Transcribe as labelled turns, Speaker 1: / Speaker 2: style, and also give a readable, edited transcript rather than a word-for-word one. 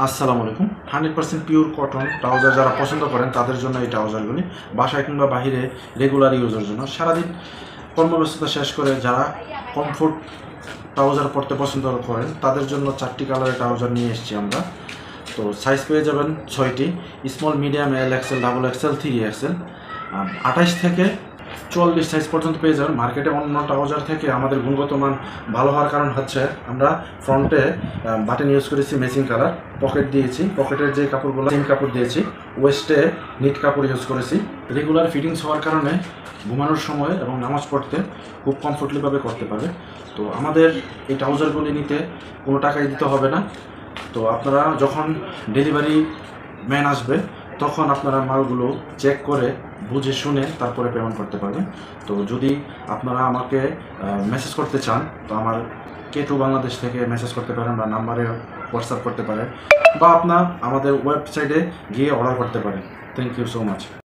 Speaker 1: আসসালামু আলাইকুম। 100% pure cotton trouser যারা পছন্দ করেন তাদের জন্য এই ট্রাউজারগুলি বাসায় কিংবা বাহিরে রেগুলার ইউজের জন্য সারাদিন কর্মব্যস্ততা শেষ করে যারা কমফোর্ট ট্রাউজার পরতে পছন্দ করেন তাদের জন্য 4টি কালারের ট্রাউজার নিয়ে এসেছি আমরা। তো সাইজ পেয়ে যাবেন 6টি, small, medium, L XL, double XL, 3 XL. 28 থেকে 44 সাইজ পর্যন্ত পেয়ে যাবেন। মার্কেটে অন্য ট্রাউজার থেকে আমাদের গুণগত মান ভালো হওয়ার কারণ হচ্ছে আমরা ফ্রন্টে বাটন ইউজ করেছি ম্যাচিং কালার, পকেট দিয়েছি, পকেটের যে কাপড়গুলো সেম কাপড় দিয়েছি, ওয়েস্টে নিট কাপড় ইউজ করেছি। রেগুলার ফিটিংস হওয়ার কারণে ঘুমানোর সময় এবং নামাজ পড়তে খুব কমফোর্টেবলভাবে করতে পারে। তো আমাদের এই ট্রাউজারগুলি নিতে কোনো টাকাই দিতে হবে না। তো আপনারা যখন ডেলিভারি ম্যান আসবে তখন আপনারা মালগুলো চেক করে বুঝে শুনে তারপরে পেমেন্ট করতে পারবেন। তো যদি আপনারা আমাকে মেসেজ করতে চান তো আমার K2 বাংলাদেশ থেকে মেসেজ করতে পারেন বা নাম্বারে হোয়াটসঅ্যাপ করতে পারেন বা আপনার আমাদের ওয়েবসাইটে গিয়ে অর্ডার করতে পারেন। Thank you so much.